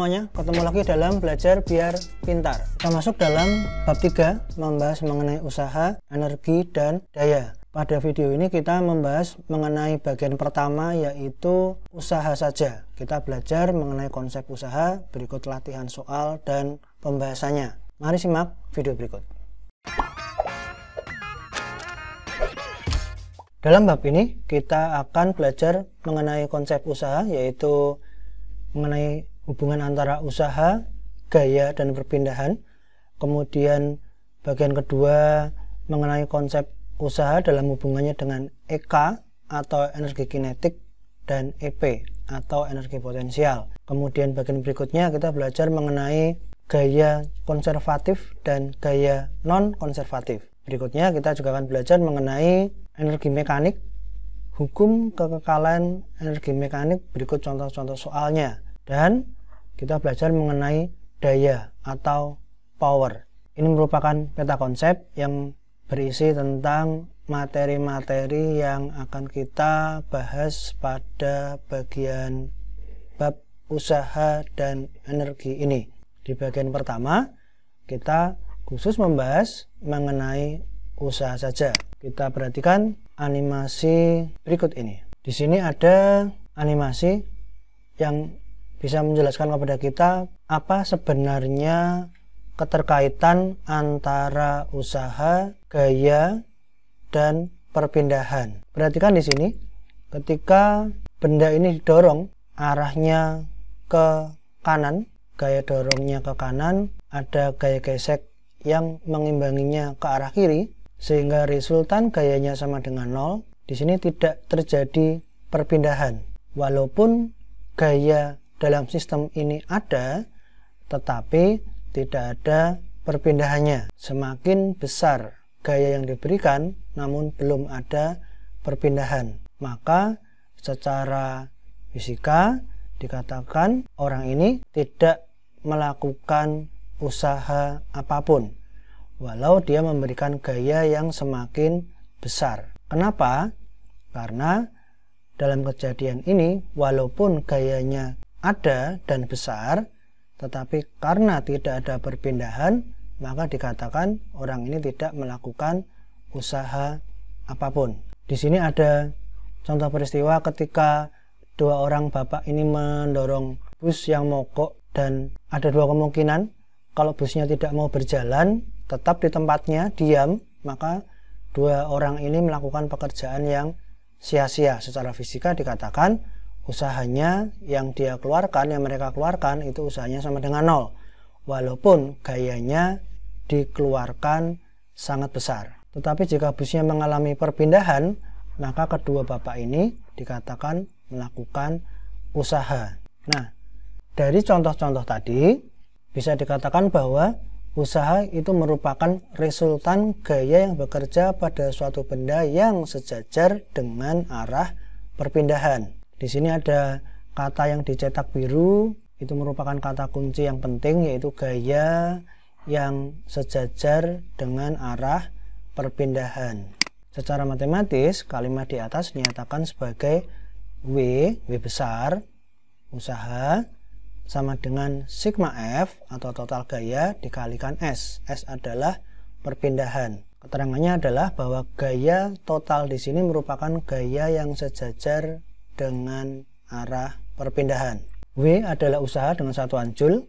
semuanya, ketemu lagi dalam Belajar Biar Pintar. Kita masuk dalam bab 3, membahas mengenai usaha, energi, dan daya. Pada video ini kita membahas mengenai bagian pertama, yaitu usaha saja. Kita belajar mengenai konsep usaha, berikut latihan soal dan pembahasannya. Mari simak video berikut. Dalam bab ini kita akan belajar mengenai konsep usaha, yaitu mengenai hubungan antara usaha, gaya, dan perpindahan. Kemudian bagian kedua mengenai konsep usaha dalam hubungannya dengan EK atau energi kinetik dan EP atau energi potensial. Kemudian bagian berikutnya kita belajar mengenai gaya konservatif dan gaya non-konservatif. Berikutnya kita juga akan belajar mengenai energi mekanik, hukum kekekalan energi mekanik, berikut contoh-contoh soalnya. Dan kita belajar mengenai daya atau power. Ini merupakan peta konsep yang berisi tentang materi-materi yang akan kita bahas pada bagian bab usaha dan energi ini. Di bagian pertama kita khusus membahas mengenai usaha saja. Kita perhatikan animasi berikut ini. Di sini ada animasi yang bisa menjelaskan kepada kita apa sebenarnya keterkaitan antara usaha, gaya, dan perpindahan. Perhatikan di sini, ketika benda ini didorong arahnya ke kanan, gaya dorongnya ke kanan, ada gaya gesek yang mengimbanginya ke arah kiri, sehingga resultan gayanya sama dengan 0. Di sini tidak terjadi perpindahan. Walaupun gaya dalam sistem ini ada, tetapi tidak ada perpindahannya. Semakin besar gaya yang diberikan, namun belum ada perpindahan, maka secara fisika dikatakan orang ini tidak melakukan usaha apapun, walau dia memberikan gaya yang semakin besar. Kenapa? Karena dalam kejadian ini, walaupun gayanya ada dan besar, tetapi karena tidak ada perpindahan, maka dikatakan orang ini tidak melakukan usaha apapun. Di sini ada contoh peristiwa ketika dua orang bapak ini mendorong bus yang mogok, dan ada dua kemungkinan. Kalau busnya tidak mau berjalan, tetap di tempatnya, diam, maka dua orang ini melakukan pekerjaan yang sia-sia. Secara fisika dikatakan usahanya yang mereka keluarkan itu usahanya sama dengan 0, walaupun gayanya dikeluarkan sangat besar. Tetapi jika busnya mengalami perpindahan, maka kedua bapak ini dikatakan melakukan usaha. Nah, dari contoh-contoh tadi bisa dikatakan bahwa usaha itu merupakan resultan gaya yang bekerja pada suatu benda yang sejajar dengan arah perpindahan. Di sini ada kata yang dicetak biru, itu merupakan kata kunci yang penting, yaitu gaya yang sejajar dengan arah perpindahan. Secara matematis, kalimat di atas dinyatakan sebagai W besar, usaha, sama dengan sigma F atau total gaya dikalikan S. S adalah perpindahan. Keterangannya adalah bahwa gaya total di sini merupakan gaya yang sejajar dengan arah perpindahan. W adalah usaha dengan satuan joule,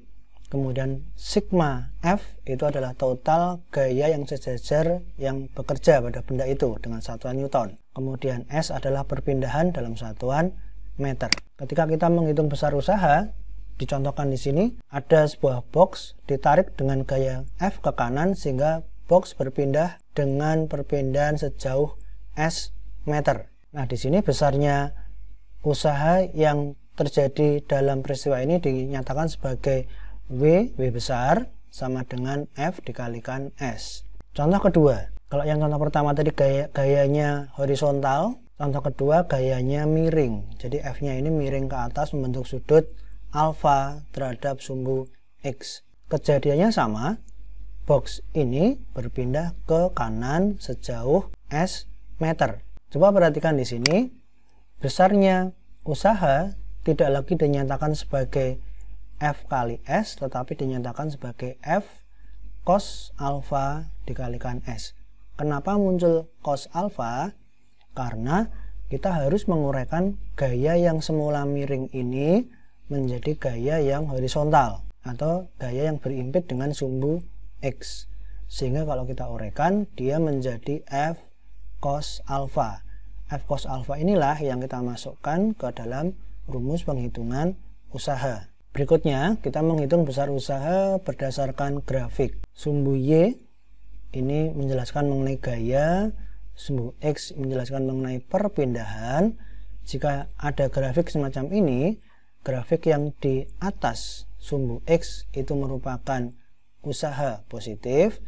kemudian sigma F itu adalah total gaya yang sejajar yang bekerja pada benda itu dengan satuan Newton. Kemudian S adalah perpindahan dalam satuan meter. Ketika kita menghitung besar usaha, dicontohkan di sini ada sebuah box ditarik dengan gaya F ke kanan sehingga box berpindah dengan perpindahan sejauh S meter. Nah, di sini besarnya usaha yang terjadi dalam peristiwa ini dinyatakan sebagai W besar sama dengan F dikalikan S. Contoh kedua, kalau yang contoh pertama tadi gayanya horizontal, contoh kedua gayanya miring. Jadi F-nya ini miring ke atas membentuk sudut alfa terhadap sumbu X. Kejadiannya sama, box ini berpindah ke kanan sejauh S meter. Coba perhatikan di sini, besarnya usaha tidak lagi dinyatakan sebagai F kali S, tetapi dinyatakan sebagai F cos alfa dikalikan S. Kenapa muncul cos alfa? Karena kita harus menguraikan gaya yang semula miring ini menjadi gaya yang horizontal atau gaya yang berimpit dengan sumbu X. Sehingga kalau kita uraikan, dia menjadi F cos alfa. F cos alfa inilah yang kita masukkan ke dalam rumus penghitungan usaha. Berikutnya, kita menghitung besar usaha berdasarkan grafik. Sumbu Y ini menjelaskan mengenai gaya, sumbu X menjelaskan mengenai perpindahan. Jika ada grafik semacam ini, grafik yang di atas sumbu X itu merupakan usaha positif,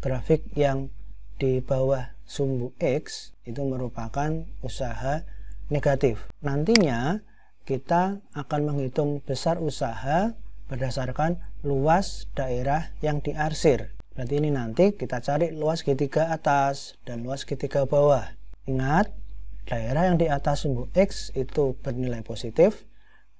grafik yang di bawah sumbu X itu merupakan usaha negatif. Nantinya kita akan menghitung besar usaha berdasarkan luas daerah yang diarsir. Berarti ini nanti kita cari luas G3 atas dan luas G3 bawah. Ingat, daerah yang di atas sumbu X itu bernilai positif,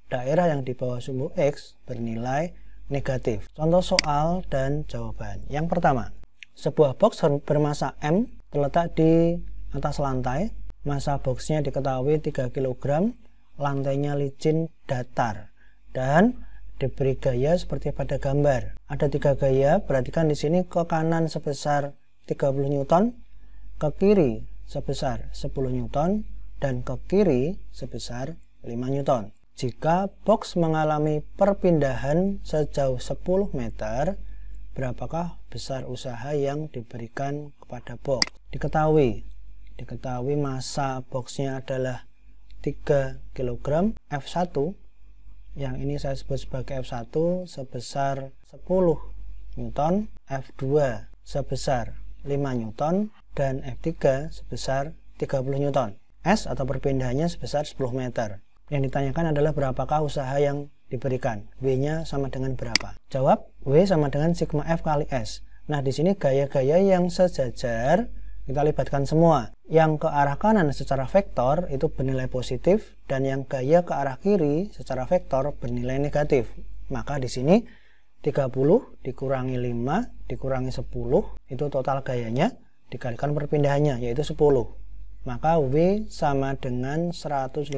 daerah yang di bawah sumbu X bernilai negatif. Contoh soal dan jawaban. Yang pertama, sebuah box bermasa M terletak di atas lantai. Masa boxnya diketahui 3 kg, lantainya licin datar, dan diberi gaya seperti pada gambar. Ada 3 gaya, perhatikan di sini ke kanan sebesar 30 Newton, ke kiri sebesar 10 Newton, dan ke kiri sebesar 5 Newton. Jika box mengalami perpindahan sejauh 10 meter, berapakah besar usaha yang diberikan kepada box? Diketahui masa boxnya adalah 3 kg, F1 yang ini saya sebut sebagai F1 sebesar 10 Newton, F2 sebesar 5 Newton, dan F3 sebesar 30 Newton. S atau perpindahannya sebesar 10 meter. Yang ditanyakan adalah berapakah usaha yang diberikan. W-nya sama dengan berapa? Jawab, W sama dengan sigma F kali S. Nah, di sini gaya-gaya yang sejajar kita libatkan semua. Yang ke arah kanan secara vektor itu bernilai positif, dan yang gaya ke arah kiri secara vektor bernilai negatif. Maka di sini 30 dikurangi 5 dikurangi 10 itu total gayanya dikalikan perpindahannya, yaitu 10. Maka W sama dengan 150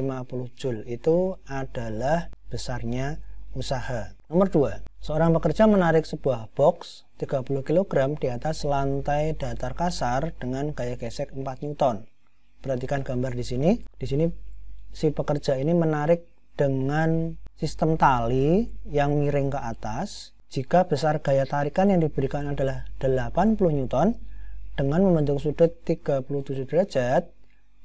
Joule. Itu adalah besarnya usaha. Nomor 2. Seorang pekerja menarik sebuah box 30 kg di atas lantai datar kasar dengan gaya gesek 4 Newton. Perhatikan gambar di sini. Di sini si pekerja ini menarik dengan sistem tali yang miring ke atas. Jika besar gaya tarikan yang diberikan adalah 80 Newton dengan membentuk sudut 37 derajat,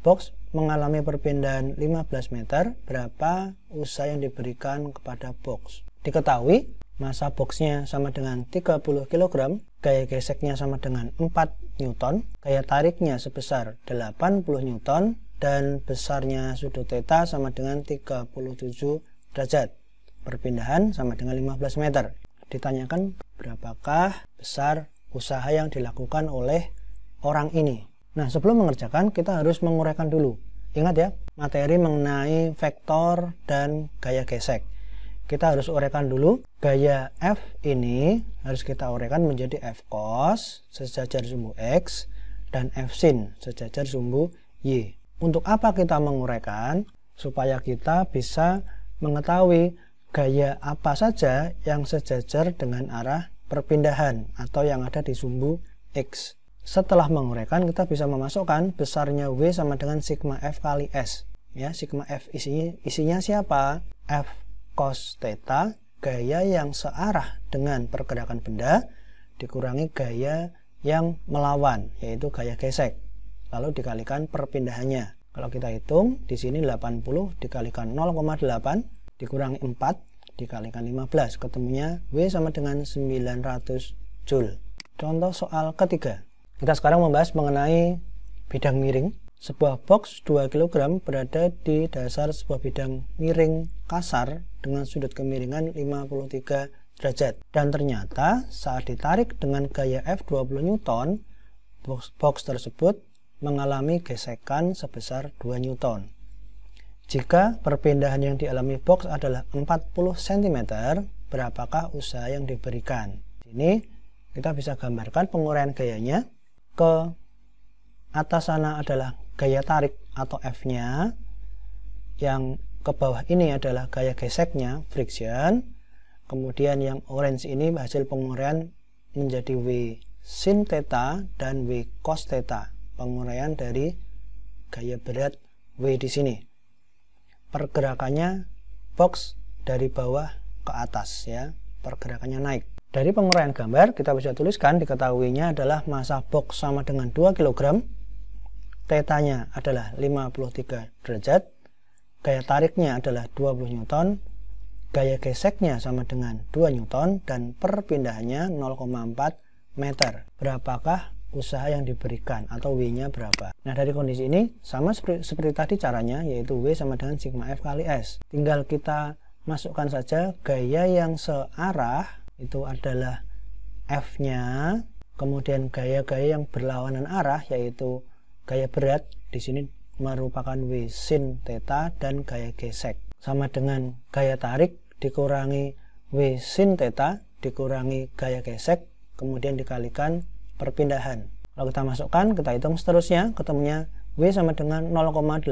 box mengalami perpindahan 15 meter, berapa usaha yang diberikan kepada box? Diketahui masa boxnya sama dengan 30 kg, gaya geseknya sama dengan 4 Newton, gaya tariknya sebesar 80 Newton, dan besarnya sudut theta sama dengan 37 derajat. Perpindahan sama dengan 15 meter. Ditanyakan berapakah besar usaha yang dilakukan oleh orang ini. Nah, sebelum mengerjakan kita harus menguraikan dulu. Ingat ya, materi mengenai vektor dan gaya gesek. Kita harus uraikan dulu. Gaya F ini harus kita uraikan menjadi F cos sejajar sumbu X dan F sin sejajar sumbu Y. Untuk apa kita menguraikan? Supaya kita bisa mengetahui gaya apa saja yang sejajar dengan arah perpindahan atau yang ada di sumbu X. Setelah menguraikan, kita bisa memasukkan besarnya W sama dengan sigma F kali S. Ya, sigma F isinya siapa? F cos theta, gaya yang searah dengan pergerakan benda, dikurangi gaya yang melawan, yaitu gaya gesek. Lalu dikalikan perpindahannya. Kalau kita hitung, di sini 80 dikalikan 0,8 dikurangi 4 dikalikan 15, ketemunya W sama dengan 900 Joule. Contoh soal ketiga. Kita sekarang membahas mengenai bidang miring. Sebuah box 2 kg berada di dasar sebuah bidang miring kasar dengan sudut kemiringan 53 derajat. Dan ternyata saat ditarik dengan gaya F20 Newton, box tersebut mengalami gesekan sebesar 2 Newton. Jika perpindahan yang dialami box adalah 40 cm, berapakah usaha yang diberikan. Ini kita bisa gambarkan penguraian gayanya. Ke atas sana adalah gaya tarik atau F-nya, yang ke bawah ini adalah gaya geseknya, friction. Kemudian yang orange ini hasil penguraian menjadi W sin theta dan W cos theta, penguraian dari gaya berat W di sini. Pergerakannya box dari bawah ke atas ya, pergerakannya naik. Dari penguraian gambar kita bisa tuliskan, diketahuinya adalah massa box sama dengan 2 kg, tetanya adalah 53 derajat, gaya tariknya adalah 20 Newton, gaya geseknya sama dengan 2 Newton, dan perpindahannya 0,4 meter. Berapakah usaha yang diberikan atau W-nya berapa? Nah, dari kondisi ini sama seperti tadi caranya, yaitu W sama dengan sigma F kali S. Tinggal kita masukkan saja gaya yang searah, itu adalah F-nya, kemudian gaya-gaya yang berlawanan arah, yaitu gaya berat di sini merupakan W sin theta, dan gaya gesek sama dengan gaya tarik dikurangi W sin theta dikurangi gaya gesek, kemudian dikalikan perpindahan. Kalau kita masukkan, kita hitung seterusnya, ketemunya W sama dengan 0,8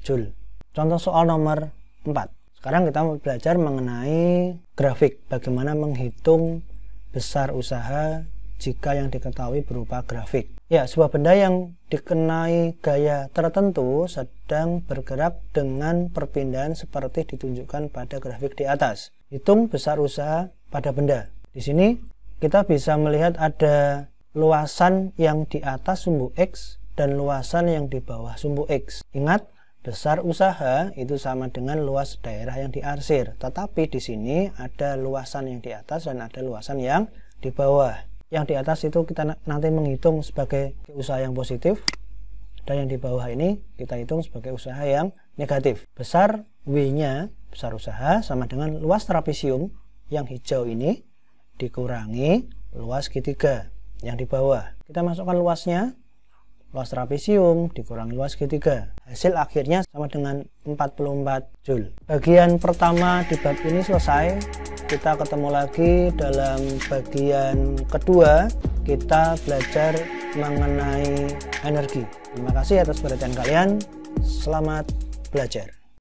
Joule. Contoh soal nomor 4. Sekarang kita mau belajar mengenai grafik, bagaimana menghitung besar usaha jika yang diketahui berupa grafik. Ya, sebuah benda yang dikenai gaya tertentu sedang bergerak dengan perpindahan seperti ditunjukkan pada grafik di atas. Hitung besar usaha pada benda. Di sini kita bisa melihat ada luasan yang di atas sumbu X dan luasan yang di bawah sumbu X. Ingat, besar usaha itu sama dengan luas daerah yang diarsir, tetapi di sini ada luasan yang di atas dan ada luasan yang di bawah. Yang di atas itu kita nanti menghitung sebagai usaha yang positif, dan yang di bawah ini kita hitung sebagai usaha yang negatif. Besar W-nya, besar usaha, sama dengan luas trapesium yang hijau ini dikurangi luas G3 yang di bawah. Kita masukkan luasnya, luas trapesium dikurangi luas G3. Hasil akhirnya sama dengan 44 Joule. Bagian pertama di bab ini selesai. Kita ketemu lagi dalam bagian kedua. Kita belajar mengenai energi. Terima kasih atas perhatian kalian. Selamat belajar.